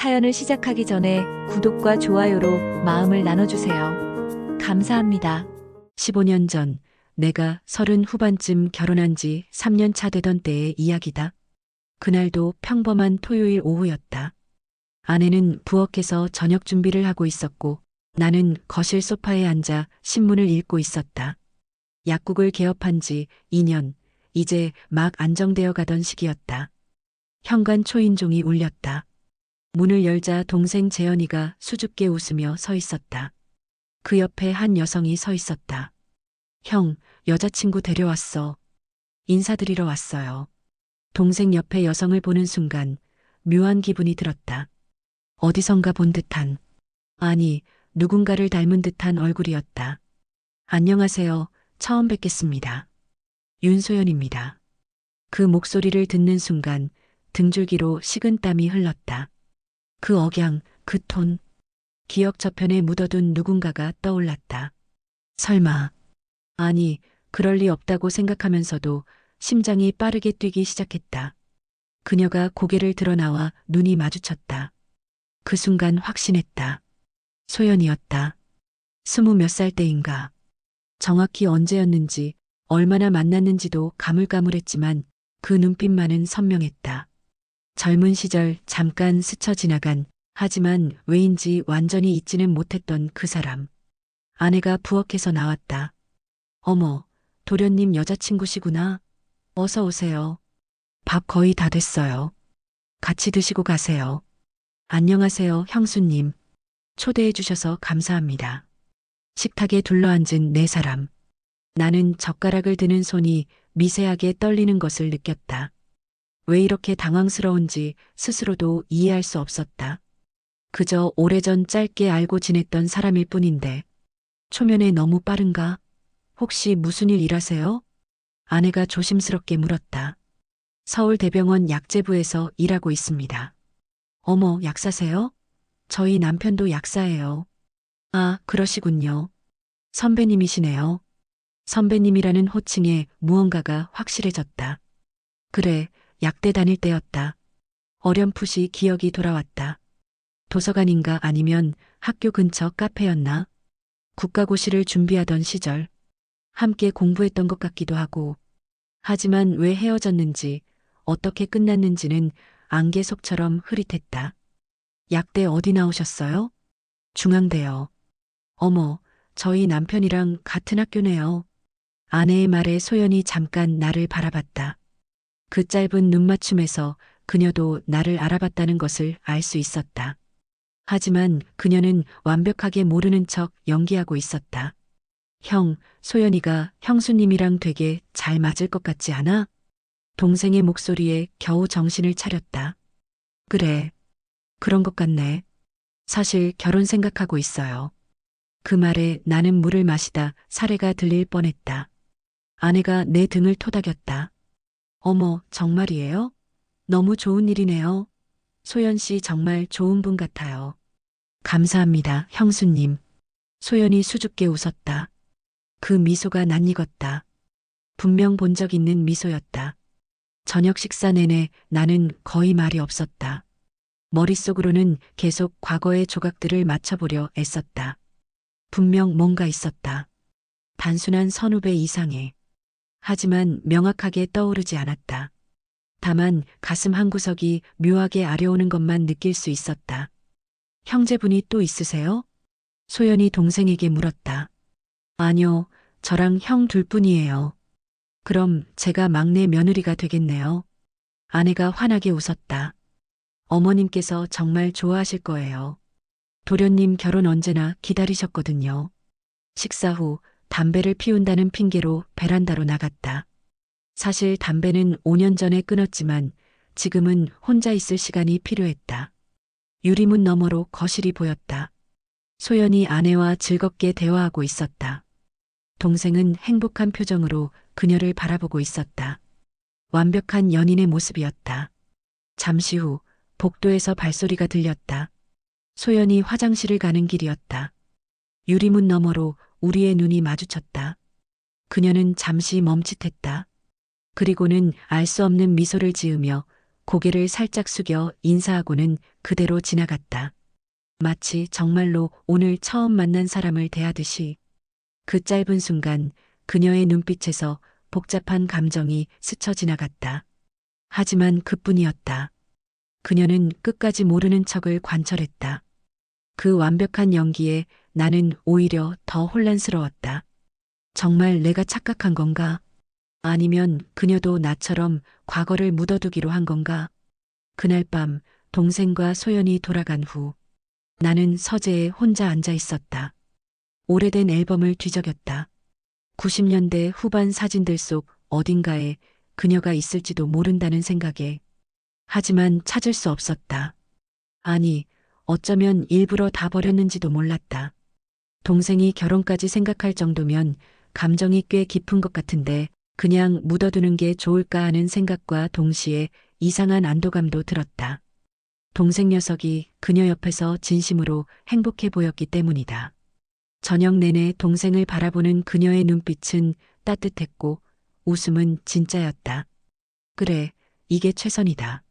사연을 시작하기 전에 구독과 좋아요로 마음을 나눠주세요. 감사합니다. 15년 전 내가 30 후반쯤 결혼한 지 3년 차 되던 때의 이야기다. 그날도 평범한 토요일 오후였다. 아내는 부엌에서 저녁 준비를 하고 있었고 나는 거실 소파에 앉아 신문을 읽고 있었다. 약국을 개업한 지 2년, 이제 막 안정되어 가던 시기였다. 현관 초인종이 울렸다. 문을 열자 동생 재현이가 수줍게 웃으며 서 있었다. 그 옆에 한 여성이 서 있었다. 형, 여자친구 데려왔어. 인사드리러 왔어요. 동생 옆에 여성을 보는 순간 묘한 기분이 들었다. 어디선가 본 듯한, 아니, 누군가를 닮은 듯한 얼굴이었다. 안녕하세요. 처음 뵙겠습니다. 윤소연입니다. 그 목소리를 듣는 순간 등줄기로 식은땀이 흘렀다. 그 억양, 그 톤, 기억 저편에 묻어둔 누군가가 떠올랐다. 설마, 아니, 그럴 리 없다고 생각하면서도 심장이 빠르게 뛰기 시작했다. 그녀가 고개를 들어 나와 눈이 마주쳤다. 그 순간 확신했다. 소연이었다. 20몇 살 때인가. 정확히 언제였는지, 얼마나 만났는지도 가물가물했지만 그 눈빛만은 선명했다. 젊은 시절 잠깐 스쳐 지나간, 하지만 왜인지 완전히 잊지는 못했던 그 사람. 아내가 부엌에서 나왔다. 어머, 도련님 여자친구시구나. 어서 오세요. 밥 거의 다 됐어요. 같이 드시고 가세요. 안녕하세요, 형수님. 초대해 주셔서 감사합니다. 식탁에 둘러앉은 네 사람. 나는 젓가락을 드는 손이 미세하게 떨리는 것을 느꼈다. 왜 이렇게 당황스러운지 스스로도 이해할 수 없었다. 그저 오래전 짧게 알고 지냈던 사람일 뿐인데 초면에 너무 빠른가? 혹시 무슨 일 일하세요? 아내가 조심스럽게 물었다. 서울대병원 약재부에서 일하고 있습니다. 어머, 약사세요? 저희 남편도 약사예요. 아, 그러시군요. 선배님이시네요. 선배님이라는 호칭에 무언가가 확실해졌다. 그래, 약대 다닐 때였다. 어렴풋이 기억이 돌아왔다. 도서관인가 아니면 학교 근처 카페였나? 국가고시를 준비하던 시절. 함께 공부했던 것 같기도 하고. 하지만 왜 헤어졌는지, 어떻게 끝났는지는 안개 속처럼 흐릿했다. 약대 어디 나오셨어요? 중앙대요. 어머, 저희 남편이랑 같은 학교네요. 아내의 말에 소연이 잠깐 나를 바라봤다. 그 짧은 눈맞춤에서 그녀도 나를 알아봤다는 것을 알 수 있었다. 하지만 그녀는 완벽하게 모르는 척 연기하고 있었다. 형, 소연이가 형수님이랑 되게 잘 맞을 것 같지 않아? 동생의 목소리에 겨우 정신을 차렸다. 그래, 그런 것 같네. 사실 결혼 생각하고 있어요. 그 말에 나는 물을 마시다 사례가 들릴 뻔했다. 아내가 내 등을 토닥였다. 어머, 정말이에요? 너무 좋은 일이네요. 소연 씨 정말 좋은 분 같아요. 감사합니다, 형수님. 소연이 수줍게 웃었다. 그 미소가 낯익었다. 분명 본 적 있는 미소였다. 저녁 식사 내내 나는 거의 말이 없었다. 머릿속으로는 계속 과거의 조각들을 맞춰보려 애썼다. 분명 뭔가 있었다. 단순한 선후배 이상의. 하지만 명확하게 떠오르지 않았다. 다만 가슴 한구석이 묘하게 아려오는 것만 느낄 수 있었다. 형제분이 또 있으세요? 소연이 동생에게 물었다. 아니요, 저랑 형 둘뿐이에요. 그럼 제가 막내 며느리가 되겠네요. 아내가 환하게 웃었다. 어머님께서 정말 좋아하실 거예요. 도련님 결혼 언제나 기다리셨거든요. 식사 후 담배를 피운다는 핑계로 베란다로 나갔다. 사실 담배는 5년 전에 끊었지만 지금은 혼자 있을 시간이 필요했다. 유리문 너머로 거실이 보였다. 소연이 아내와 즐겁게 대화하고 있었다. 동생은 행복한 표정으로 그녀를 바라보고 있었다. 완벽한 연인의 모습이었다. 잠시 후 복도에서 발소리가 들렸다. 소연이 화장실을 가는 길이었다. 유리문 너머로 우리의 눈이 마주쳤다. 그녀는 잠시 멈칫했다. 그리고는 알 수 없는 미소를 지으며 고개를 살짝 숙여 인사하고는 그대로 지나갔다. 마치 정말로 오늘 처음 만난 사람을 대하듯이. 그 짧은 순간 그녀의 눈빛에서 복잡한 감정이 스쳐 지나갔다. 하지만 그뿐이었다. 그녀는 끝까지 모르는 척을 관철했다. 그 완벽한 연기에 나는 오히려 더 혼란스러웠다. 정말 내가 착각한 건가? 아니면 그녀도 나처럼 과거를 묻어두기로 한 건가? 그날 밤 동생과 소연이 돌아간 후 나는 서재에 혼자 앉아 있었다. 오래된 앨범을 뒤적였다. 90년대 후반 사진들 속 어딘가에 그녀가 있을지도 모른다는 생각에. 하지만 찾을 수 없었다. 아니, 어쩌면 일부러 다 버렸는지도 몰랐다. 동생이 결혼까지 생각할 정도면 감정이 꽤 깊은 것 같은데 그냥 묻어두는 게 좋을까 하는 생각과 동시에 이상한 안도감도 들었다. 동생 녀석이 그녀 옆에서 진심으로 행복해 보였기 때문이다. 저녁 내내 동생을 바라보는 그녀의 눈빛은 따뜻했고 웃음은 진짜였다. 그래, 이게 최선이다.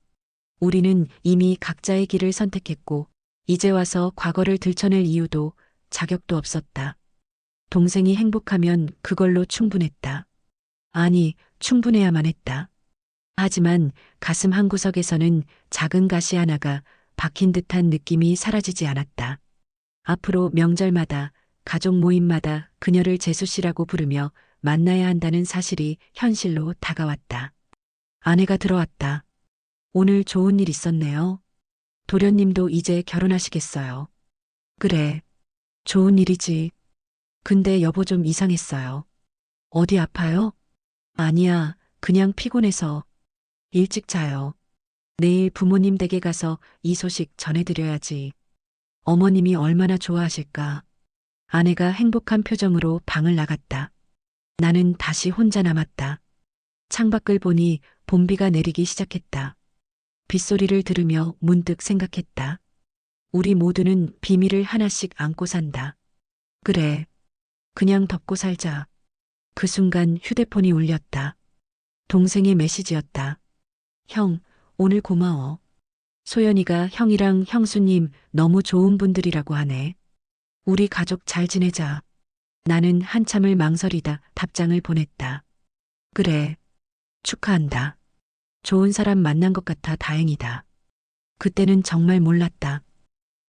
우리는 이미 각자의 길을 선택했고 이제 와서 과거를 들춰낼 이유도 자격도 없었다. 동생이 행복하면 그걸로 충분했다. 아니, 충분해야만 했다. 하지만 가슴 한구석에서는 작은 가시 하나가 박힌 듯한 느낌이 사라지지 않았다. 앞으로 명절마다 가족 모임마다 그녀를 재수 씨라고 부르며 만나야 한다는 사실이 현실로 다가왔다. 아내가 들어왔다. 오늘 좋은 일 있었네요. 도련님도 이제 결혼하시겠어요. 그래. 좋은 일이지. 근데 여보 좀 이상했어요. 어디 아파요? 아니야, 그냥 피곤해서. 일찍 자요. 내일 부모님 댁에 가서 이 소식 전해드려야지. 어머님이 얼마나 좋아하실까. 아내가 행복한 표정으로 방을 나갔다. 나는 다시 혼자 남았다. 창밖을 보니 봄비가 내리기 시작했다. 빗소리를 들으며 문득 생각했다. 우리 모두는 비밀을 하나씩 안고 산다. 그래. 그냥 덮고 살자. 그 순간 휴대폰이 울렸다. 동생의 메시지였다. 형, 오늘 고마워. 소연이가 형이랑 형수님 너무 좋은 분들이라고 하네. 우리 가족 잘 지내자. 나는 한참을 망설이다 답장을 보냈다. 그래. 축하한다. 좋은 사람 만난 것 같아 다행이다. 그때는 정말 몰랐다.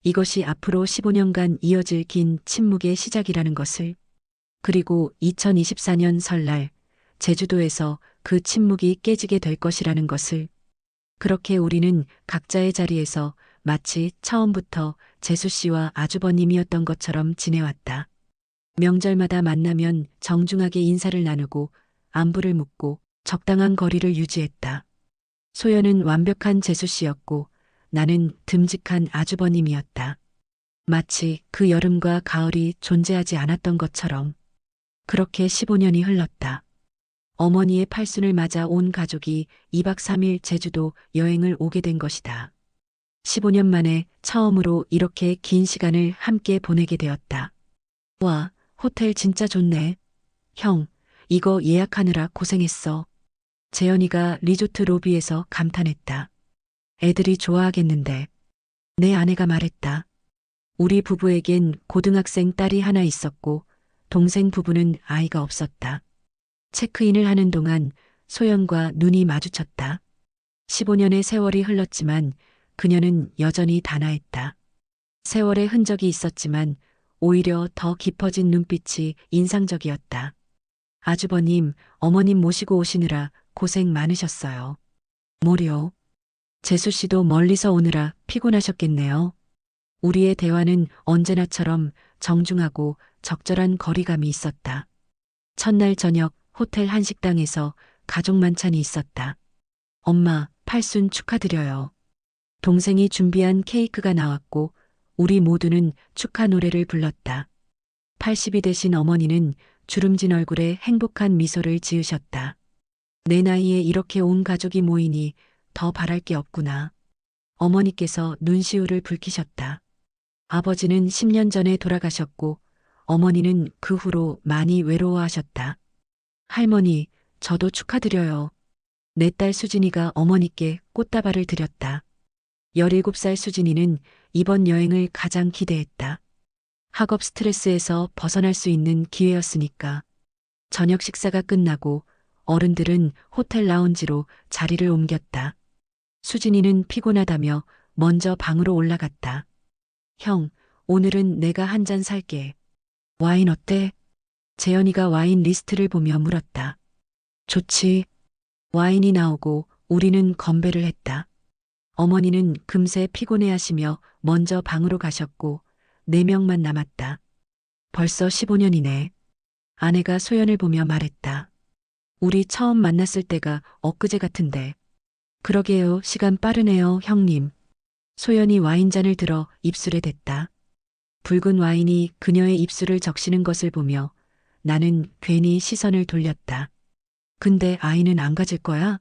이것이 앞으로 15년간 이어질 긴 침묵의 시작이라는 것을. 그리고 2024년 설날 제주도에서 그 침묵이 깨지게 될 것이라는 것을. 그렇게 우리는 각자의 자리에서 마치 처음부터 재수 씨와 아주버님이었던 것처럼 지내왔다. 명절마다 만나면 정중하게 인사를 나누고 안부를 묻고 적당한 거리를 유지했다. 소연은 완벽한 재수 씨였고 나는 듬직한 아주버님이었다. 마치 그 여름과 가을이 존재하지 않았던 것처럼. 그렇게 15년이 흘렀다. 어머니의 팔순을 맞아 온 가족이 2박 3일 제주도 여행을 오게 된 것이다. 15년 만에 처음으로 이렇게 긴 시간을 함께 보내게 되었다. 와, 호텔 진짜 좋네. 형, 이거 예약하느라 고생했어. 재현이가 리조트 로비에서 감탄했다. 애들이 좋아하겠는데. 내 아내가 말했다. 우리 부부에겐 고등학생 딸이 하나 있었고 동생 부부는 아이가 없었다. 체크인을 하는 동안 소연과 눈이 마주쳤다. 15년의 세월이 흘렀지만 그녀는 여전히 단아했다. 세월의 흔적이 있었지만 오히려 더 깊어진 눈빛이 인상적이었다. 아주버님, 어머님 모시고 오시느라 고생 많으셨어요. 뭐려? 재수 씨도 멀리서 오느라 피곤하셨겠네요. 우리의 대화는 언제나처럼 정중하고 적절한 거리감이 있었다. 첫날 저녁 호텔 한식당에서 가족 만찬이 있었다. 엄마, 팔순 축하드려요. 동생이 준비한 케이크가 나왔고 우리 모두는 축하 노래를 불렀다. 80이 되신 어머니는 주름진 얼굴에 행복한 미소를 지으셨다. 내 나이에 이렇게 온 가족이 모이니 더 바랄 게 없구나. 어머니께서 눈시울을 붉히셨다. 아버지는 10년 전에 돌아가셨고 어머니는 그 후로 많이 외로워하셨다. 할머니, 저도 축하드려요. 내 딸 수진이가 어머니께 꽃다발을 드렸다. 17살 수진이는 이번 여행을 가장 기대했다. 학업 스트레스에서 벗어날 수 있는 기회였으니까. 저녁 식사가 끝나고 어른들은 호텔 라운지로 자리를 옮겼다. 수진이는 피곤하다며 먼저 방으로 올라갔다. 형, 오늘은 내가 한 잔 살게. 와인 어때? 재현이가 와인 리스트를 보며 물었다. 좋지. 와인이 나오고 우리는 건배를 했다. 어머니는 금세 피곤해하시며 먼저 방으로 가셨고 4명만 남았다. 벌써 15년이네. 아내가 소연을 보며 말했다. 우리 처음 만났을 때가 엊그제 같은데. 그러게요. 시간 빠르네요, 형님. 소연이 와인잔을 들어 입술에 댔다. 붉은 와인이 그녀의 입술을 적시는 것을 보며 나는 괜히 시선을 돌렸다. 근데 아이는 안 가질 거야?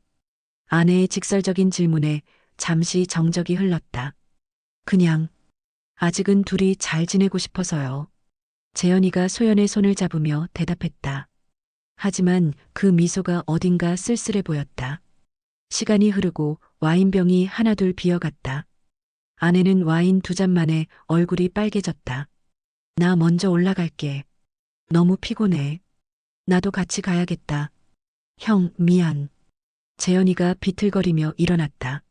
아내의 직설적인 질문에 잠시 정적이 흘렀다. 그냥 아직은 둘이 잘 지내고 싶어서요. 재현이가 소연의 손을 잡으며 대답했다. 하지만 그 미소가 어딘가 쓸쓸해 보였다. 시간이 흐르고 와인병이 하나둘 비어갔다. 아내는 와인 2잔 만에 얼굴이 빨개졌다. 나 먼저 올라갈게. 너무 피곤해. 나도 같이 가야겠다. 형, 미안. 재현이가 비틀거리며 일어났다.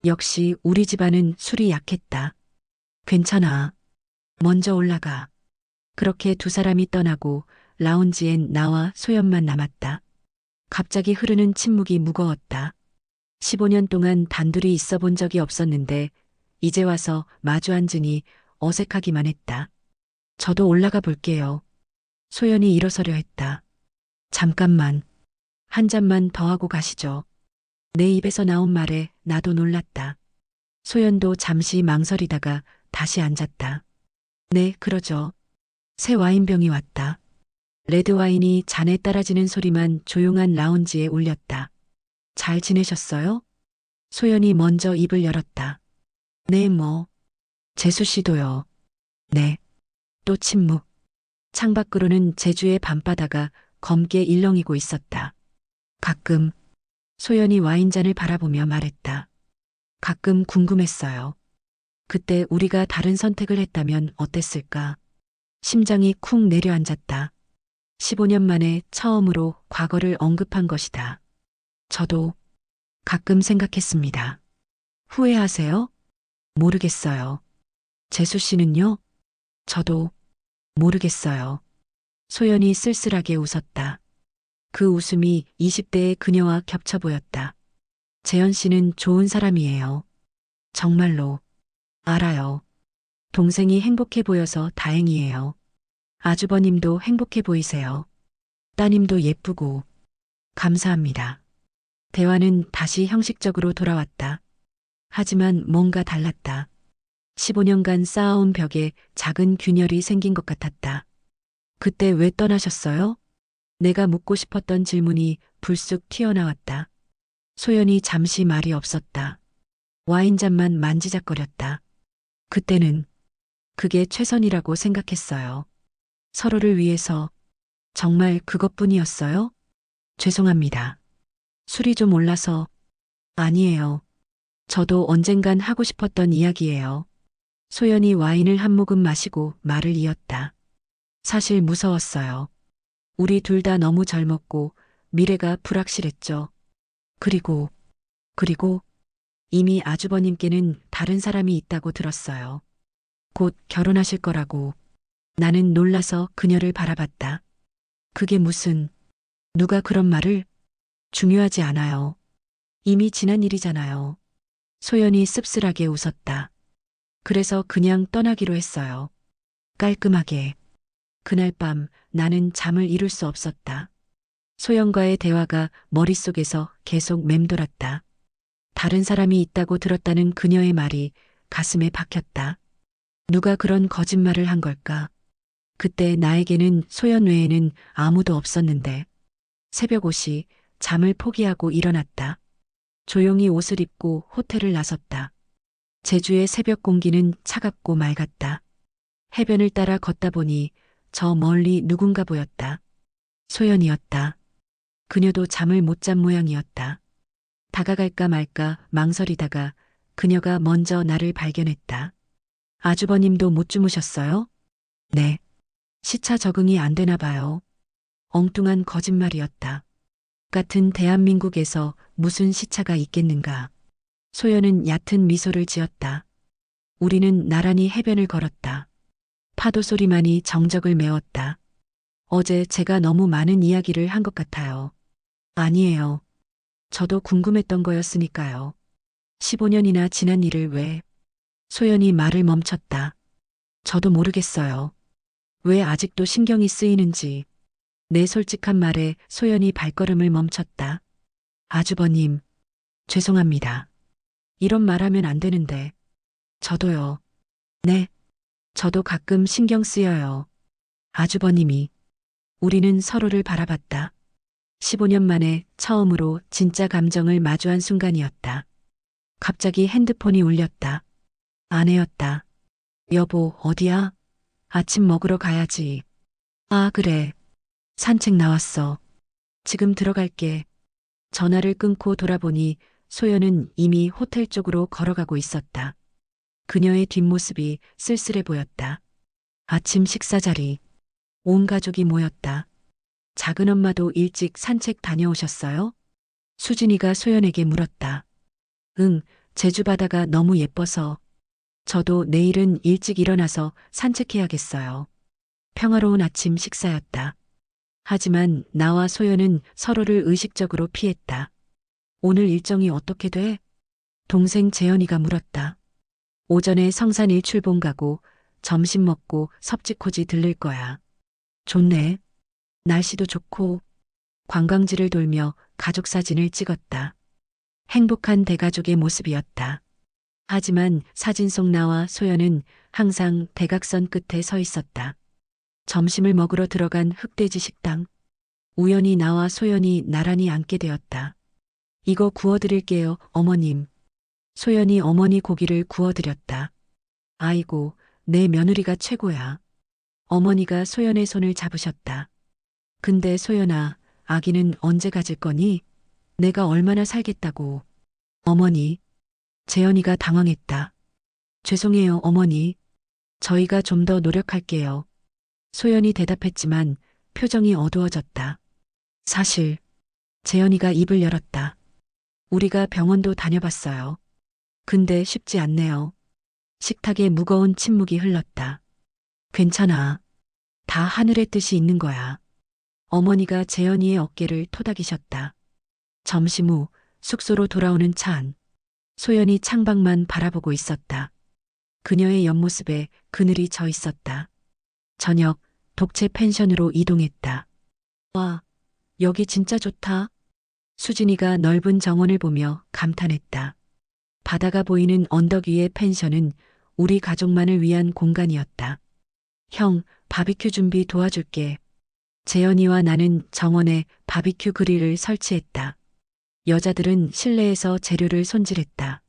역시 우리 집안은 술이 약했다. 괜찮아. 먼저 올라가. 그렇게 2사람이 떠나고 라운지엔 나와 소연만 남았다. 갑자기 흐르는 침묵이 무거웠다. 15년 동안 단둘이 있어 본 적이 없었는데 이제 와서 마주 앉으니 어색하기만 했다. 저도 올라가 볼게요. 소연이 일어서려 했다. 잠깐만. 한 잔만 더 하고 가시죠. 내 입에서 나온 말에 나도 놀랐다. 소연도 잠시 망설이다가 다시 앉았다. 네, 그러죠. 새 와인병이 왔다. 레드와인이 잔에 따라지는 소리만 조용한 라운지에 울렸다. 잘 지내셨어요? 소연이 먼저 입을 열었다. 네, 뭐. 재수 씨도요. 네. 또 침묵. 창밖으로는 제주의 밤바다가 검게 일렁이고 있었다. 가끔 소연이 와인잔을 바라보며 말했다. 가끔 궁금했어요. 그때 우리가 다른 선택을 했다면 어땠을까? 심장이 쿵 내려앉았다. 15년 만에 처음으로 과거를 언급한 것이다. 저도 가끔 생각했습니다. 후회하세요? 모르겠어요. 재수 씨는요? 저도 모르겠어요. 소연이 쓸쓸하게 웃었다. 그 웃음이 20대의 그녀와 겹쳐 보였다. 재현 씨는 좋은 사람이에요. 정말로. 알아요. 동생이 행복해 보여서 다행이에요. 아주버님도 행복해 보이세요. 따님도 예쁘고. 감사합니다. 대화는 다시 형식적으로 돌아왔다. 하지만 뭔가 달랐다. 15년간 쌓아온 벽에 작은 균열이 생긴 것 같았다. 그때 왜 떠나셨어요? 내가 묻고 싶었던 질문이 불쑥 튀어나왔다. 소연이 잠시 말이 없었다. 와인잔만 만지작거렸다. 그때는 그게 최선이라고 생각했어요. 서로를 위해서. 정말 그것뿐이었어요? 죄송합니다. 술이 좀 올라서. 아니에요. 저도 언젠간 하고 싶었던 이야기예요. 소연이 와인을 한 모금 마시고 말을 이었다. 사실 무서웠어요. 우리 둘 다 너무 젊었고 미래가 불확실했죠. 그리고 이미 아주버님께는 다른 사람이 있다고 들었어요. 곧 결혼하실 거라고. 나는 놀라서 그녀를 바라봤다. 그게 무슨, 누가 그런 말을? 중요하지 않아요. 이미 지난 일이잖아요. 소연이 씁쓸하게 웃었다. 그래서 그냥 떠나기로 했어요. 깔끔하게. 그날 밤 나는 잠을 이룰 수 없었다. 소연과의 대화가 머릿속에서 계속 맴돌았다. 다른 사람이 있다고 들었다는 그녀의 말이 가슴에 박혔다. 누가 그런 거짓말을 한 걸까? 그때 나에게는 소연 외에는 아무도 없었는데. 새벽 5시 잠을 포기하고 일어났다. 조용히 옷을 입고 호텔을 나섰다. 제주의 새벽 공기는 차갑고 맑았다. 해변을 따라 걷다 보니 저 멀리 누군가 보였다. 소연이었다. 그녀도 잠을 못 잔 모양이었다. 다가갈까 말까 망설이다가 그녀가 먼저 나를 발견했다. 아주버님도 못 주무셨어요? 네. 시차 적응이 안 되나 봐요. 엉뚱한 거짓말이었다. 같은 대한민국에서 무슨 시차가 있겠는가. 소연은 얕은 미소를 지었다. 우리는 나란히 해변을 걸었다. 파도 소리만이 정적을 메웠다. 어제 제가 너무 많은 이야기를 한 것 같아요. 아니에요. 저도 궁금했던 거였으니까요. 15년이나 지난 일을 왜? 소연이 말을 멈췄다. 저도 모르겠어요. 왜 아직도 신경이 쓰이는지. 내 솔직한 말에 소연이 발걸음을 멈췄다. 아주버님, 죄송합니다. 이런 말하면 안 되는데. 저도요. 네, 저도 가끔 신경 쓰여요. 아주버님이. 우리는 서로를 바라봤다. 15년 만에 처음으로 진짜 감정을 마주한 순간이었다. 갑자기 핸드폰이 울렸다. 아내였다. 여보, 어디야? 아침 먹으러 가야지. 아, 그래. 산책 나왔어. 지금 들어갈게. 전화를 끊고 돌아보니 소연은 이미 호텔 쪽으로 걸어가고 있었다. 그녀의 뒷모습이 쓸쓸해 보였다. 아침 식사 자리. 온 가족이 모였다. 작은 엄마도 일찍 산책 다녀오셨어요? 수진이가 소연에게 물었다. 응, 제주 바다가 너무 예뻐서. 저도 내일은 일찍 일어나서 산책해야겠어요. 평화로운 아침 식사였다. 하지만 나와 소연은 서로를 의식적으로 피했다. 오늘 일정이 어떻게 돼? 동생 재현이가 물었다. 오전에 성산 일출봉 가고 점심 먹고 섭지코지 들릴 거야. 좋네. 날씨도 좋고 관광지를 돌며 가족 사진을 찍었다. 행복한 대가족의 모습이었다. 하지만 사진 속 나와 소연은 항상 대각선 끝에 서 있었다. 점심을 먹으러 들어간 흑돼지 식당. 우연히 나와 소연이 나란히 앉게 되었다. 이거 구워드릴게요, 어머님. 소연이 어머니 고기를 구워드렸다. 아이고, 내 며느리가 최고야. 어머니가 소연의 손을 잡으셨다. 근데 소연아, 아기는 언제 가질 거니? 내가 얼마나 살겠다고. 어머니. 재현이가 당황했다. 죄송해요, 어머니. 저희가 좀 더 노력할게요. 소연이 대답했지만 표정이 어두워졌다. 사실, 재현이가 입을 열었다. 우리가 병원도 다녀봤어요. 근데 쉽지 않네요. 식탁에 무거운 침묵이 흘렀다. 괜찮아. 다 하늘의 뜻이 있는 거야. 어머니가 재현이의 어깨를 토닥이셨다. 점심 후 숙소로 돌아오는 차 안. 소연이 창밖만 바라보고 있었다. 그녀의 옆모습에 그늘이 져 있었다. 저녁 독채 펜션으로 이동했다. 와, 여기 진짜 좋다. 수진이가 넓은 정원을 보며 감탄했다. 바다가 보이는 언덕 위의 펜션은 우리 가족만을 위한 공간이었다. 형, 바비큐 준비 도와줄게. 재현이와 나는 정원에 바비큐 그릴을 설치했다. 여자들은 실내에서 재료를 손질했다.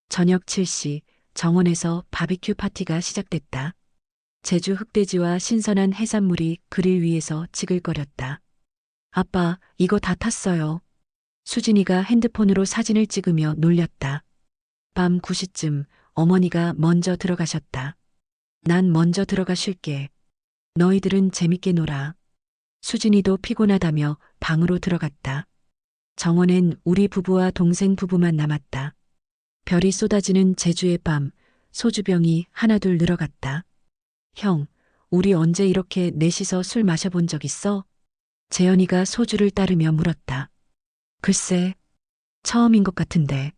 저녁 7시 정원에서 바비큐 파티가 시작됐다. 제주 흑돼지와 신선한 해산물이 그릴 위에서 지글거렸다. 아빠, 이거 다 탔어요. 수진이가 핸드폰으로 사진을 찍으며 놀렸다. 밤 9시쯤 어머니가 먼저 들어가셨다. 난 먼저 들어가 쉴게. 너희들은 재밌게 놀아. 수진이도 피곤하다며 방으로 들어갔다. 정원엔 우리 부부와 동생 부부만 남았다. 별이 쏟아지는 제주의 밤, 소주병이 하나둘 늘어갔다. 형, 우리 언제 이렇게 넷이서 술 마셔본 적 있어? 재현이가 소주를 따르며 물었다. 글쎄, 처음인 것 같은데.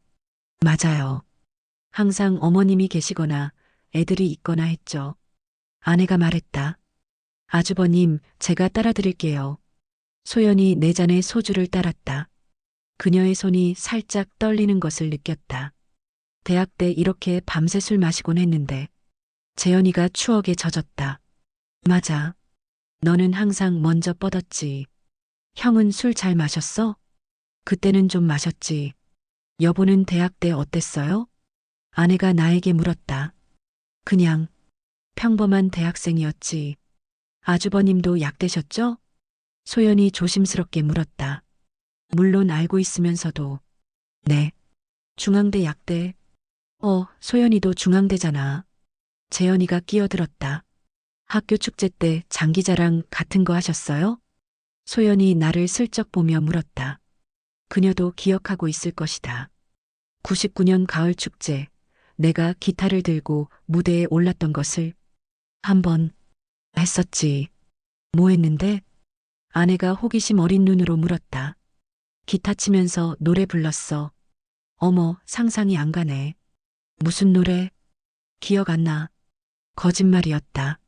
맞아요. 항상 어머님이 계시거나 애들이 있거나 했죠. 아내가 말했다. 아주버님, 제가 따라드릴게요. 소연이 내 잔에 소주를 따랐다. 그녀의 손이 살짝 떨리는 것을 느꼈다. 대학 때 이렇게 밤새 술 마시곤 했는데 재현이가 추억에 젖었다. 맞아. 너는 항상 먼저 뻗었지. 형은 술 잘 마셨어? 그때는 좀 마셨지. 여보는 대학 때 어땠어요? 아내가 나에게 물었다. 그냥 평범한 대학생이었지. 아주버님도 약되셨죠? 소연이 조심스럽게 물었다. 물론 알고 있으면서도. 네. 중앙대 약대. 소연이도 중앙대잖아. 재현이가 끼어들었다. 학교 축제 때 장기자랑 같은 거 하셨어요? 소연이 나를 슬쩍 보며 물었다. 그녀도 기억하고 있을 것이다. 99년 가을 축제, 내가 기타를 들고 무대에 올랐던 것을 한 번 했었지. 뭐 했는데? 아내가 호기심 어린 눈으로 물었다. 기타 치면서 노래 불렀어. 어머, 상상이 안 가네. 무슨 노래? 기억 안 나. 거짓말이었다.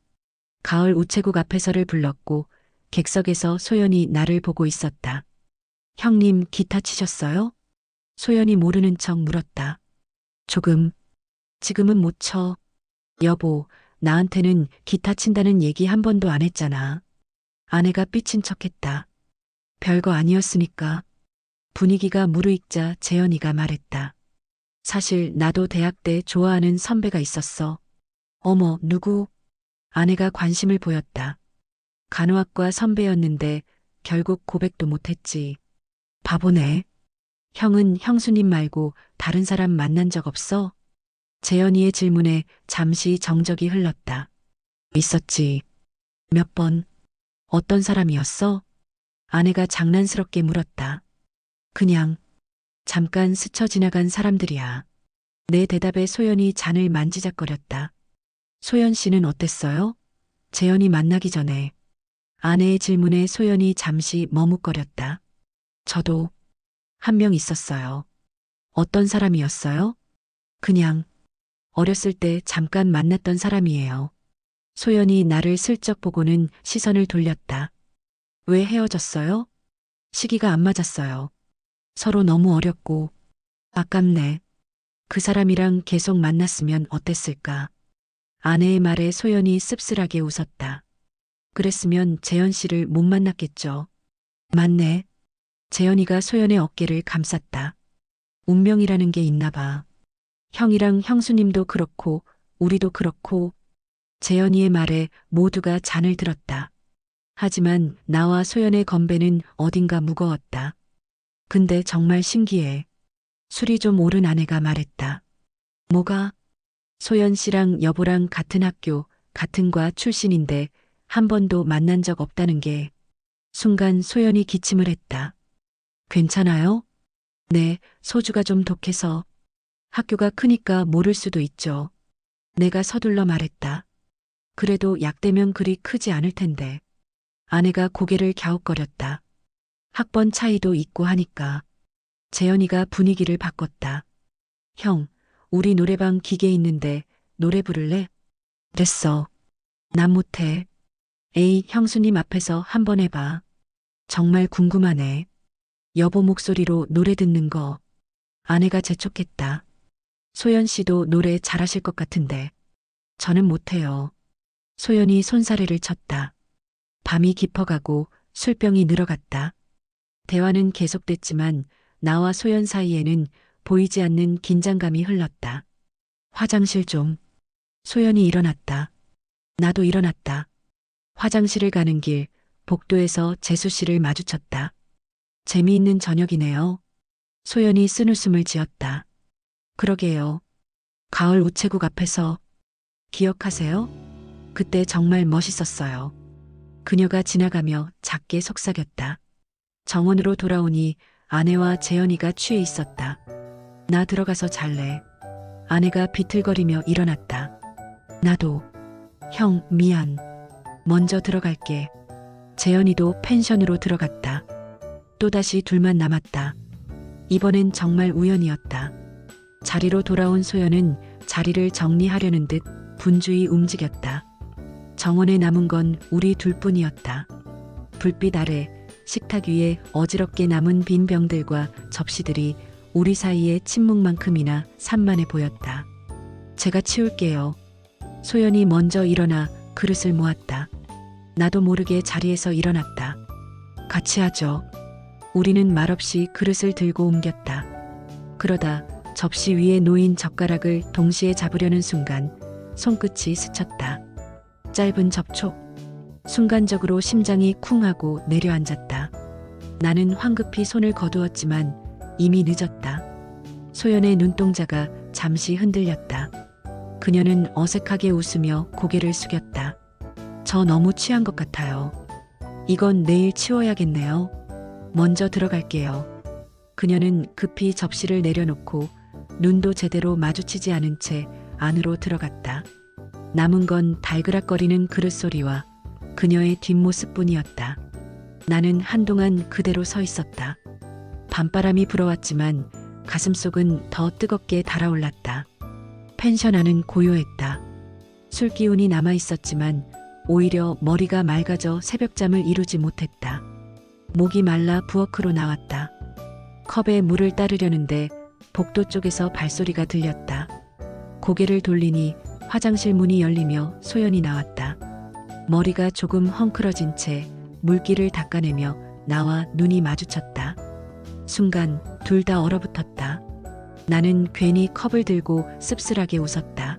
가을 우체국 앞에서를 불렀고 객석에서 소연이 나를 보고 있었다. 형님 기타 치셨어요? 소연이 모르는 척 물었다. 조금. 지금은 못 쳐. 여보, 나한테는 기타 친다는 얘기 한 번도 안 했잖아. 아내가 삐친 척했다. 별거 아니었으니까. 분위기가 무르익자 재현이가 말했다. 사실 나도 대학 때 좋아하는 선배가 있었어. 어머, 누구? 아내가 관심을 보였다. 간호학과 선배였는데 결국 고백도 못했지. 바보네. 형은 형수님 말고 다른 사람 만난 적 없어? 재현이의 질문에 잠시 정적이 흘렀다. 있었지. 몇 번. 어떤 사람이었어? 아내가 장난스럽게 물었다. 그냥 잠깐 스쳐 지나간 사람들이야. 내 대답에 소연이 잔을 만지작거렸다. 소연 씨는 어땠어요? 재현이 만나기 전에. 아내의 질문에 소연이 잠시 머뭇거렸다. 저도 한 명 있었어요. 어떤 사람이었어요? 그냥 어렸을 때 잠깐 만났던 사람이에요. 소연이 나를 슬쩍 보고는 시선을 돌렸다. 왜 헤어졌어요? 시기가 안 맞았어요. 서로 너무 어렸고 아깝네. 그 사람이랑 계속 만났으면 어땠을까? 아내의 말에 소연이 씁쓸하게 웃었다. 그랬으면 재현 씨를 못 만났겠죠. 맞네. 재현이가 소연의 어깨를 감쌌다. 운명이라는 게 있나 봐. 형이랑 형수님도 그렇고 우리도 그렇고. 재현이의 말에 모두가 잔을 들었다. 하지만 나와 소연의 건배는 어딘가 무거웠다. 근데 정말 신기해. 술이 좀 오른 아내가 말했다. 뭐가? 소연 씨랑 여보랑 같은 학교, 같은 과 출신인데 한 번도 만난 적 없다는 게. 순간 소연이 기침을 했다. 괜찮아요? 네, 소주가 좀 독해서. 학교가 크니까 모를 수도 있죠. 내가 서둘러 말했다. 그래도 약대면 그리 크지 않을 텐데. 아내가 고개를 갸웃거렸다. 학번 차이도 있고 하니까. 재현이가 분위기를 바꿨다. 형, 우리 노래방 기계 있는데 노래 부를래? 됐어. 난 못해. 에이, 형수님 앞에서 한번 해봐. 정말 궁금하네. 여보 목소리로 노래 듣는 거. 아내가 재촉했다. 소연 씨도 노래 잘하실 것 같은데. 저는 못해요. 소연이 손사래를 쳤다. 밤이 깊어가고 술병이 늘어갔다. 대화는 계속됐지만 나와 소연 사이에는 보이지 않는 긴장감이 흘렀다. 화장실 좀. 소연이 일어났다. 나도 일어났다. 화장실을 가는 길, 복도에서 재수 씨를 마주쳤다. 재미있는 저녁이네요. 소연이 쓴웃음을 지었다. 그러게요. 가을 우체국 앞에서. 기억하세요? 그때 정말 멋있었어요. 그녀가 지나가며 작게 속삭였다. 정원으로 돌아오니 아내와 재현이가 취해 있었다. 나 들어가서 잘래. 아내가 비틀거리며 일어났다. 나도. 형, 미안. 먼저 들어갈게. 재현이도 펜션으로 들어갔다. 또다시 둘만 남았다. 이번엔 정말 우연이었다. 자리로 돌아온 소연은 자리를 정리하려는 듯 분주히 움직였다. 정원에 남은 건 우리 둘뿐이었다. 불빛 아래 식탁 위에 어지럽게 남은 빈 병들과 접시들이 우리 사이의 침묵만큼이나 산만해 보였다. 제가 치울게요. 소연이 먼저 일어나 그릇을 모았다. 나도 모르게 자리에서 일어났다. 같이 하죠. 우리는 말없이 그릇을 들고 옮겼다. 그러다 접시 위에 놓인 젓가락을 동시에 잡으려는 순간 손끝이 스쳤다. 짧은 접촉. 순간적으로 심장이 쿵 하고 내려앉았다. 나는 황급히 손을 거두었지만 이미 늦었다. 소연의 눈동자가 잠시 흔들렸다. 그녀는 어색하게 웃으며 고개를 숙였다. 저 너무 취한 것 같아요. 이건 내일 치워야겠네요. 먼저 들어갈게요. 그녀는 급히 접시를 내려놓고 눈도 제대로 마주치지 않은 채 안으로 들어갔다. 남은 건 달그락거리는 그릇 소리와 그녀의 뒷모습뿐이었다. 나는 한동안 그대로 서 있었다. 밤바람이 불어왔지만 가슴속은 더 뜨겁게 달아올랐다. 펜션 안은 고요했다. 술 기운이 남아 있었지만 오히려 머리가 맑아져 새벽잠을 이루지 못했다. 목이 말라 부엌으로 나왔다. 컵에 물을 따르려는데 복도 쪽에서 발소리가 들렸다. 고개를 돌리니 화장실 문이 열리며 소연이 나왔다. 머리가 조금 헝클어진 채 물기를 닦아내며 나와 눈이 마주쳤다. 순간 둘 다 얼어붙었다. 나는 괜히 컵을 들고 씁쓸하게 웃었다.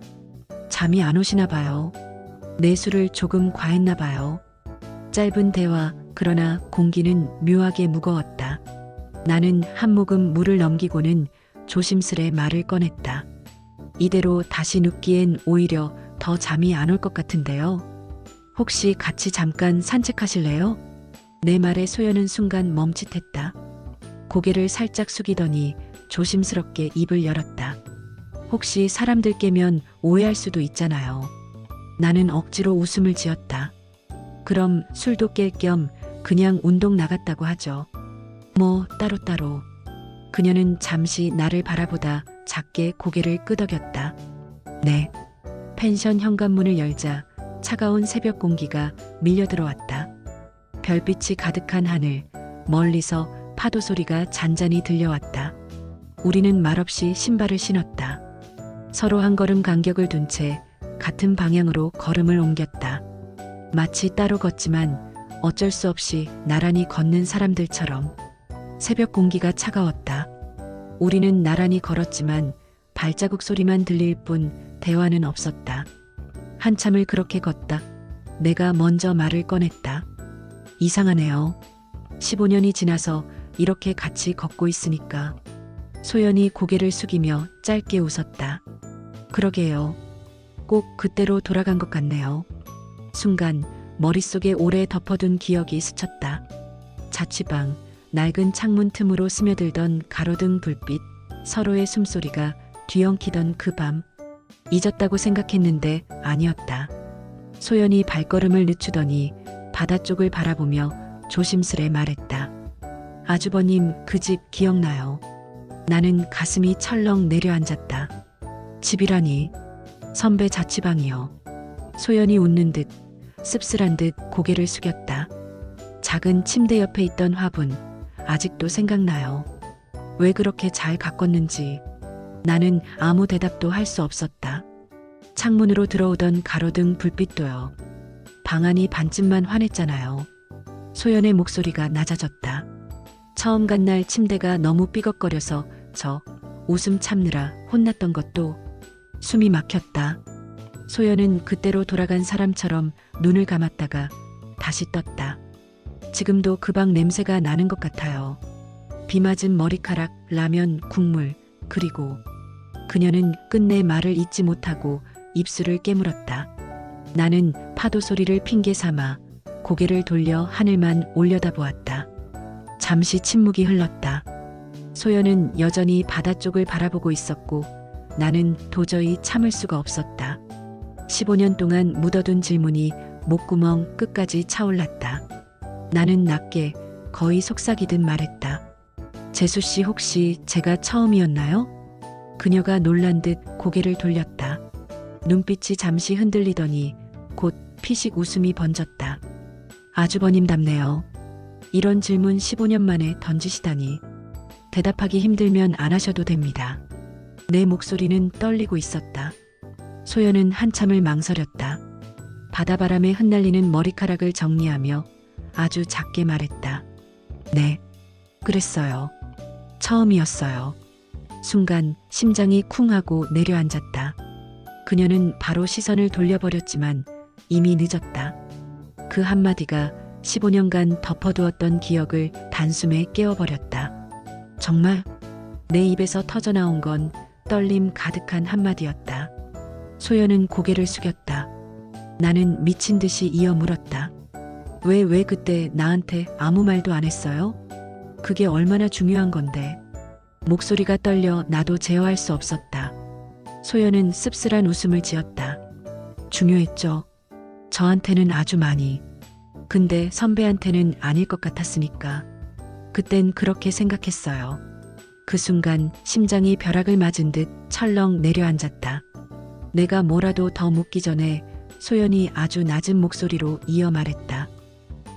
잠이 안 오시나 봐요. 내 술을 조금 과했나 봐요. 짧은 대화, 그러나 공기는 묘하게 무거웠다. 나는 한 모금 물을 넘기고는 조심스레 말을 꺼냈다. 이대로 다시 눕기엔 오히려 더 잠이 안 올 것 같은데요. 혹시 같이 잠깐 산책하실래요? 내 말에 소연은 순간 멈칫했다. 고개를 살짝 숙이더니 조심스럽게 입을 열었다. 혹시 사람들 깨면 오해할 수도 있잖아요. 나는 억지로 웃음을 지었다. 그럼 술도 깰 겸 그냥 운동 나갔다고 하죠. 뭐 따로따로. 그녀는 잠시 나를 바라보다 작게 고개를 끄덕였다. 네. 펜션 현관문을 열자 차가운 새벽 공기가 밀려 들어왔다. 별빛이 가득한 하늘, 멀리서 파도 소리가 잔잔히 들려왔다. 우리는 말없이 신발을 신었다. 서로 한 걸음 간격을 둔 채 같은 방향으로 걸음을 옮겼다. 마치 따로 걷지만 어쩔 수 없이 나란히 걷는 사람들처럼. 새벽 공기가 차가웠다. 우리는 나란히 걸었지만 발자국 소리만 들릴 뿐 대화는 없었다. 한참을 그렇게 걷다. 내가 먼저 말을 꺼냈다. 이상하네요. 15년이 지나서 이렇게 같이 걷고 있으니까. 소연이 고개를 숙이며 짧게 웃었다. 그러게요. 꼭 그때로 돌아간 것 같네요. 순간 머릿속에 오래 덮어둔 기억이 스쳤다. 자취방, 낡은 창문 틈으로 스며들던 가로등 불빛, 서로의 숨소리가 뒤엉키던 그 밤. 잊었다고 생각했는데 아니었다. 소연이 발걸음을 늦추더니 바다 쪽을 바라보며 조심스레 말했다. 아주버님 그 집 기억나요? 나는 가슴이 철렁 내려앉았다. 집이라니. 선배 자취방이요. 소연이 웃는 듯 씁쓸한 듯 고개를 숙였다. 작은 침대 옆에 있던 화분 아직도 생각나요. 왜 그렇게 잘 가꿨는지. 나는 아무 대답도 할 수 없었다. 창문으로 들어오던 가로등 불빛도요. 방 안이 반쯤만 환했잖아요. 소연의 목소리가 낮아졌다. 처음 간 날 침대가 너무 삐걱거려서 저 웃음 참느라 혼났던 것도. 숨이 막혔다. 소연은 그때로 돌아간 사람처럼 눈을 감았다가 다시 떴다. 지금도 그 방 냄새가 나는 것 같아요. 비 맞은 머리카락, 라면, 국물, 그리고 그녀는 끝내 말을 잇지 못하고 입술을 깨물었다. 나는 파도 소리를 핑계 삼아 고개를 돌려 하늘만 올려다보았다. 잠시 침묵이 흘렀다. 소연은 여전히 바다 쪽을 바라보고 있었고 나는 도저히 참을 수가 없었다. 15년 동안 묻어둔 질문이 목구멍 끝까지 차올랐다. 나는 낮게 거의 속삭이듯 말했다. 재수 씨 혹시 제가 처음이었나요? 그녀가 놀란 듯 고개를 돌렸다. 눈빛이 잠시 흔들리더니 곧 피식 웃음이 번졌다. 아주버님답네요. 이런 질문 15년 만에 던지시다니. 대답하기 힘들면 안 하셔도 됩니다. 내 목소리는 떨리고 있었다. 소연은 한참을 망설였다. 바다바람에 흩날리는 머리카락을 정리하며 아주 작게 말했다. 네, 그랬어요. 처음이었어요. 순간 심장이 쿵 하고 내려앉았다. 그녀는 바로 시선을 돌려버렸지만 이미 늦었다. 그 한마디가 15년간 덮어두었던 기억을 단숨에 깨워버렸다. 정말? 내 입에서 터져나온 건 떨림 가득한 한마디였다. 소연은 고개를 숙였다. 나는 미친 듯이 이어 물었다. 왜 그때 나한테 아무 말도 안 했어요? 그게 얼마나 중요한 건데. 목소리가 떨려 나도 제어할 수 없었다. 소연은 씁쓸한 웃음을 지었다. 중요했죠. 저한테는 아주 많이. 근데 선배한테는 아닐 것 같았으니까. 그땐 그렇게 생각했어요. 그 순간 심장이 벼락을 맞은 듯 철렁 내려앉았다. 내가 뭐라도 더 묻기 전에 소연이 아주 낮은 목소리로 이어 말했다.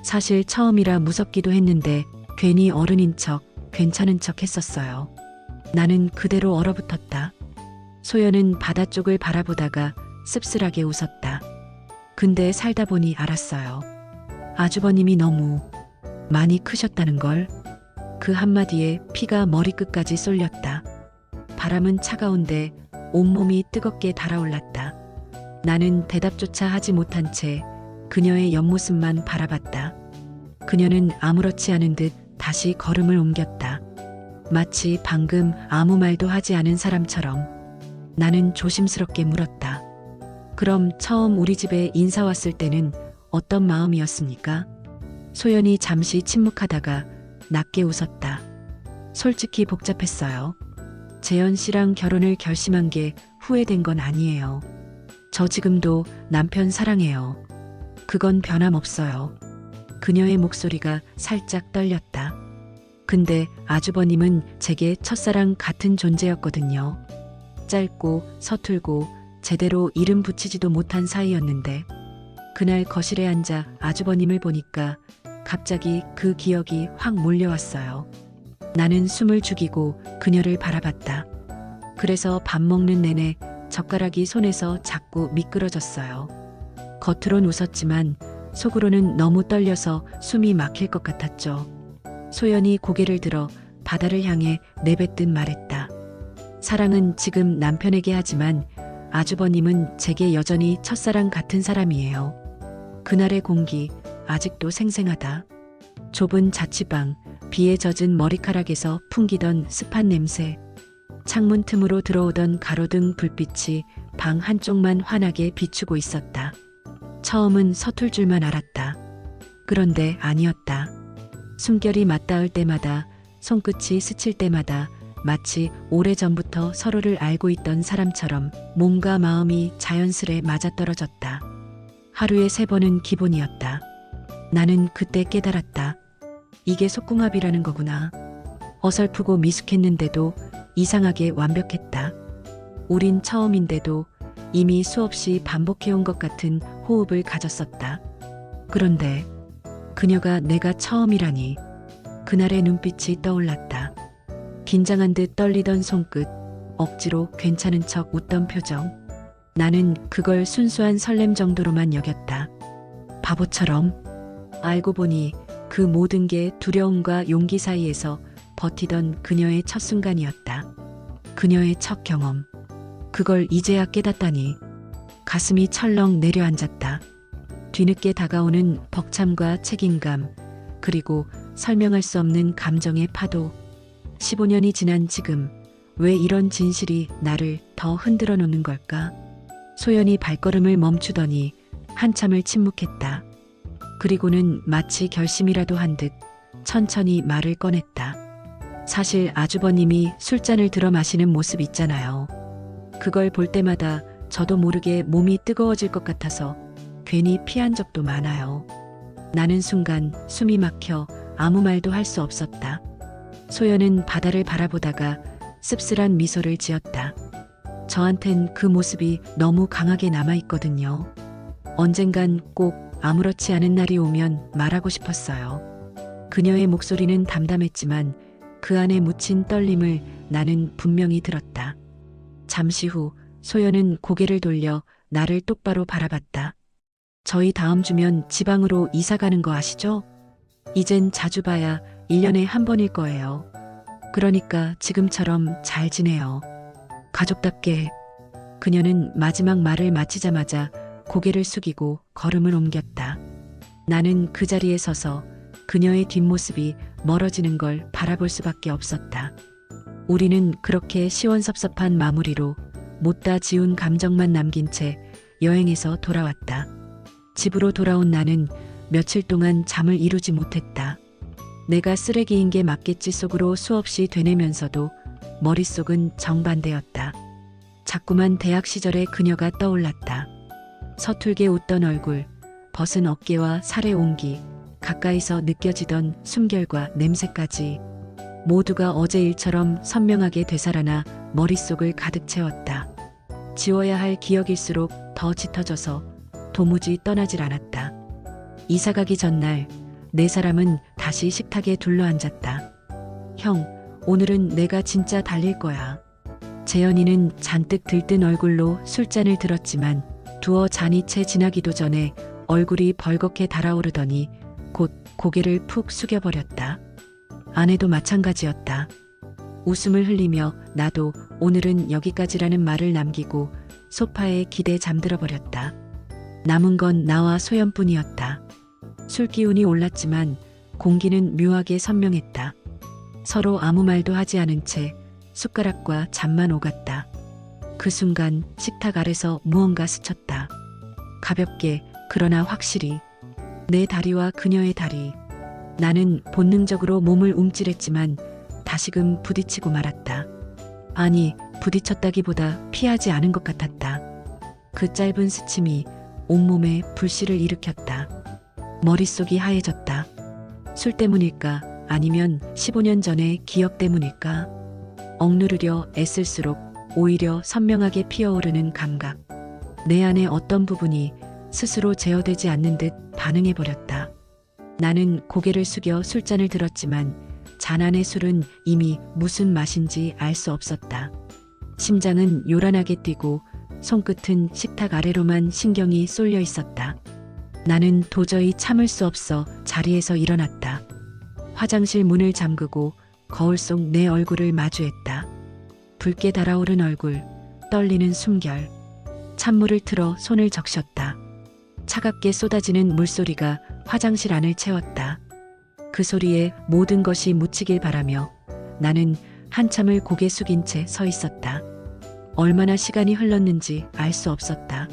사실 처음이라 무섭기도 했는데 괜히 어른인 척, 괜찮은 척 했었어요. 나는 그대로 얼어붙었다. 소연은 바다 쪽을 바라보다가 씁쓸하게 웃었다. 근데 살다 보니 알았어요. 아주버님이 너무 많이 크셨다는 걸. 그 한마디에 피가 머리끝까지 쏠렸다. 바람은 차가운데 온몸이 뜨겁게 달아올랐다. 나는 대답조차 하지 못한 채 그녀의 옆모습만 바라봤다. 그녀는 아무렇지 않은 듯 다시 걸음을 옮겼다. 마치 방금 아무 말도 하지 않은 사람처럼. 나는 조심스럽게 물었다. 그럼 처음 우리 집에 인사 왔을 때는 어떤 마음이었습니까? 소연이 잠시 침묵하다가 낮게 웃었다. 솔직히 복잡했어요. 재현 씨랑 결혼을 결심한 게 후회된 건 아니에요. 저 지금도 남편 사랑해요. 그건 변함없어요. 그녀의 목소리가 살짝 떨렸다. 근데 아주버님은 제게 첫사랑 같은 존재였거든요. 짧고 서툴고 제대로 이름 붙이지도 못한 사이였는데 그날 거실에 앉아 아주버님을 보니까 갑자기 그 기억이 확 몰려왔어요. 나는 숨을 죽이고 그녀를 바라봤다. 그래서 밥 먹는 내내 젓가락이 손에서 자꾸 미끄러졌어요. 겉으론 웃었지만 속으로는 너무 떨려서 숨이 막힐 것 같았죠. 소연이 고개를 들어 바다를 향해 내뱉듯 말했다. 사랑은 지금 남편에게 하지만 아주버님은 제게 여전히 첫사랑 같은 사람이에요. 그날의 공기 아직도 생생하다. 좁은 자취방, 비에 젖은 머리카락에서 풍기던 습한 냄새, 창문 틈으로 들어오던 가로등 불빛이 방 한쪽만 환하게 비추고 있었다. 처음은 서툴 줄만 알았다. 그런데 아니었다. 숨결이 맞닿을 때마다, 손끝이 스칠 때마다 마치 오래전부터 서로를 알고 있던 사람처럼 몸과 마음이 자연스레 맞아떨어졌다. 하루에 3번은 기본이었다. 나는 그때 깨달았다. 이게 속궁합이라는 거구나. 어설프고 미숙했는데도 이상하게 완벽했다. 우린 처음인데도 이미 수없이 반복해온 것 같은 호흡을 가졌었다. 그런데 그녀가 내가 처음이라니. 그날의 눈빛이 떠올랐다. 긴장한 듯 떨리던 손끝, 억지로 괜찮은 척 웃던 표정. 나는 그걸 순수한 설렘 정도로만 여겼다. 바보처럼. 알고 보니 그 모든 게 두려움과 용기 사이에서 버티던 그녀의 첫 순간이었다. 그녀의 첫 경험. 그걸 이제야 깨닫다니. 가슴이 철렁 내려앉았다. 뒤늦게 다가오는 벅참과 책임감, 그리고 설명할 수 없는 감정의 파도. 15년이 지난 지금, 왜 이런 진실이 나를 더 흔들어 놓는 걸까? 소연이 발걸음을 멈추더니 한참을 침묵했다. 그리고는 마치 결심이라도 한 듯 천천히 말을 꺼냈다. 사실 아주버님이 술잔을 들어 마시는 모습 있잖아요. 그걸 볼 때마다 저도 모르게 몸이 뜨거워질 것 같아서 괜히 피한 적도 많아요. 나는 순간 숨이 막혀 아무 말도 할 수 없었다. 소연은 바다를 바라보다가 씁쓸한 미소를 지었다. 저한텐 그 모습이 너무 강하게 남아있거든요. 언젠간 꼭 아무렇지 않은 날이 오면 말하고 싶었어요. 그녀의 목소리는 담담했지만 그 안에 묻힌 떨림을 나는 분명히 들었다. 잠시 후 소연은 고개를 돌려 나를 똑바로 바라봤다. 저희 다음 주면 지방으로 이사 가는 거 아시죠? 이젠 자주 봐야 1년에 한 번일 거예요. 그러니까 지금처럼 잘 지내요. 가족답게. 그녀는 마지막 말을 마치자마자 고개를 숙이고 걸음을 옮겼다. 나는 그 자리에 서서 그녀의 뒷모습이 멀어지는 걸 바라볼 수밖에 없었다. 우리는 그렇게 시원섭섭한 마무리로 못다 지운 감정만 남긴 채 여행에서 돌아왔다. 집으로 돌아온 나는 며칠 동안 잠을 이루지 못했다. 내가 쓰레기인 게 맞겠지 속으로 수없이 되뇌면서도 머릿속은 정반대였다. 자꾸만 대학 시절의 그녀가 떠올랐다. 서툴게 웃던 얼굴, 벗은 어깨와 살의 온기, 가까이서 느껴지던 숨결과 냄새까지 모두가 어제 일처럼 선명하게 되살아나 머릿속을 가득 채웠다. 지워야 할 기억일수록 더 짙어져서 도무지 떠나질 않았다. 이사가기 전날 네 사람은 다시 식탁에 둘러앉았다. 형, 오늘은 내가 진짜 달릴 거야. 재현이는 잔뜩 들뜬 얼굴로 술잔을 들었지만 두어 잔이 채 지나기도 전에 얼굴이 벌겋게 달아오르더니 곧 고개를 푹 숙여버렸다. 아내도 마찬가지였다. 웃음을 흘리며 나도 오늘은 여기까지라는 말을 남기고 소파에 기대 잠들어 버렸다. 남은 건 나와 소연뿐이었다. 술 기운이 올랐지만 공기는 묘하게 선명했다. 서로 아무 말도 하지 않은 채 숟가락과 잠만 오갔다. 그 순간 식탁 아래서 무언가 스쳤다. 가볍게 그러나 확실히 내 다리와 그녀의 다리. 나는 본능적으로 몸을 움찔했지만 다시금 부딪히고 말았다. 아니, 부딪혔다기보다 피하지 않은 것 같았다. 그 짧은 스침이 온몸에 불씨를 일으켰다. 머릿속이 하얘졌다. 술 때문일까? 아니면 15년 전의 기억 때문일까? 억누르려 애쓸수록 오히려 선명하게 피어오르는 감각. 내 안의 어떤 부분이 스스로 제어되지 않는 듯 반응해버렸다. 나는 고개를 숙여 술잔을 들었지만 잔 안의 술은 이미 무슨 맛인지 알 수 없었다. 심장은 요란하게 뛰고 손끝은 식탁 아래로만 신경이 쏠려 있었다. 나는 도저히 참을 수 없어 자리에서 일어났다. 화장실 문을 잠그고 거울 속 내 얼굴을 마주했다. 붉게 달아오른 얼굴, 떨리는 숨결. 찬물을 틀어 손을 적셨다. 차갑게 쏟아지는 물소리가 화장실 안을 채웠다. 그 소리에 모든 것이 묻히길 바라며 나는 한참을 고개 숙인 채 서 있었다. 얼마나 시간이 흘렀는지 알 수 없었다.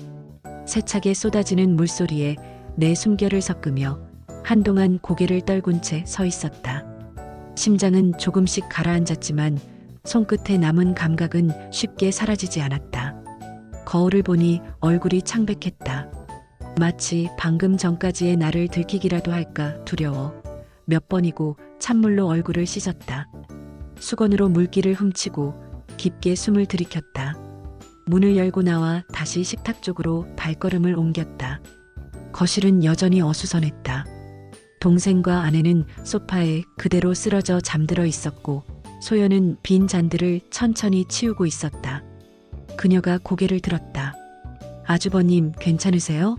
세차게 쏟아지는 물소리에 내 숨결을 섞으며 한동안 고개를 떨군 채 서 있었다. 심장은 조금씩 가라앉았지만 손끝에 남은 감각은 쉽게 사라지지 않았다. 거울을 보니 얼굴이 창백했다. 마치 방금 전까지의 나를 들키기라도 할까 두려워 몇 번이고 찬물로 얼굴을 씻었다. 수건으로 물기를 훔치고 깊게 숨을 들이켰다. 문을 열고 나와 다시 식탁 쪽으로 발걸음을 옮겼다. 거실은 여전히 어수선했다. 동생과 아내는 소파에 그대로 쓰러져 잠들어 있었고 소연은 빈 잔들을 천천히 치우고 있었다. 그녀가 고개를 들었다. 아주버님 괜찮으세요?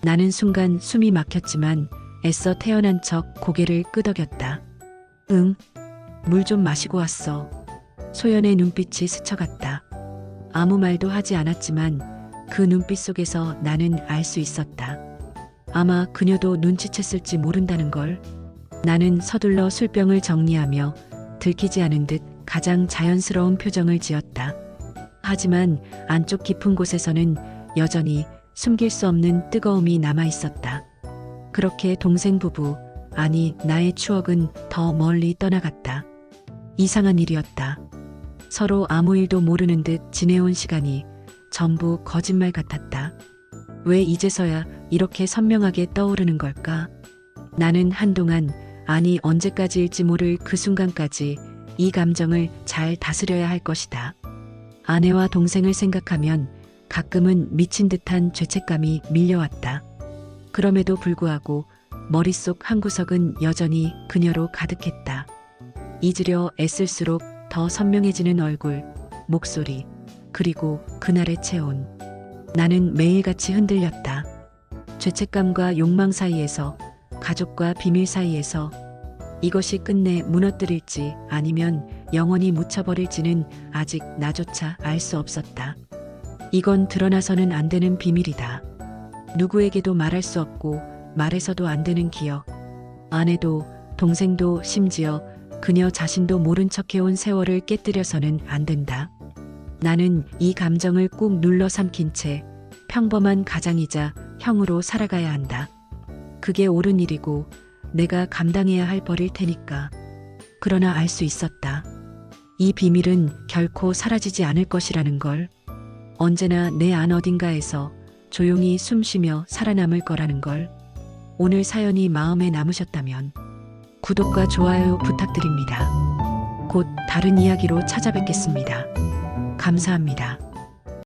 나는 순간 숨이 막혔지만 애써 태어난 척 고개를 끄덕였다. 응, 물 좀 마시고 왔어. 소연의 눈빛이 스쳐갔다. 아무 말도 하지 않았지만 그 눈빛 속에서 나는 알 수 있었다. 아마 그녀도 눈치챘을지 모른다는 걸. 나는 서둘러 술병을 정리하며 들키지 않은 듯 가장 자연스러운 표정을 지었다. 하지만 안쪽 깊은 곳에서는 여전히 숨길 수 없는 뜨거움이 남아 있었다. 그렇게 동생 부부, 아니 나의 추억은 더 멀리 떠나갔다. 이상한 일이었다. 서로 아무 일도 모르는 듯 지내온 시간이 전부 거짓말 같았다. 왜 이제서야 이렇게 선명하게 떠오르는 걸까? 나는 한동안, 아니 언제까지일지 모를 그 순간까지 이 감정을 잘 다스려야 할 것이다. 아내와 동생을 생각하면 가끔은 미친 듯한 죄책감이 밀려왔다. 그럼에도 불구하고 머릿속 한구석은 여전히 그녀로 가득했다. 잊으려 애쓸수록 더 선명해지는 얼굴, 목소리, 그리고 그날의 체온. 나는 매일같이 흔들렸다. 죄책감과 욕망 사이에서, 가족과 비밀 사이에서 이것이 끝내 무너뜨릴지 아니면 영원히 묻혀버릴지는 아직 나조차 알 수 없었다. 이건 드러나서는 안 되는 비밀이다. 누구에게도 말할 수 없고 말해서도 안 되는 기억. 아내도 동생도 심지어 그녀 자신도 모른 척해온 세월을 깨뜨려서는 안 된다. 나는 이 감정을 꾹 눌러 삼킨 채 평범한 가장이자 형으로 살아가야 한다. 그게 옳은 일이고 내가 감당해야 할 벌일 테니까. 그러나 알 수 있었다. 이 비밀은 결코 사라지지 않을 것이라는 걸. 언제나 내 안 어딘가에서 조용히 숨쉬며 살아남을 거라는 걸. 오늘 사연이 마음에 남으셨다면 구독과 좋아요 부탁드립니다. 곧 다른 이야기로 찾아뵙겠습니다. 감사합니다.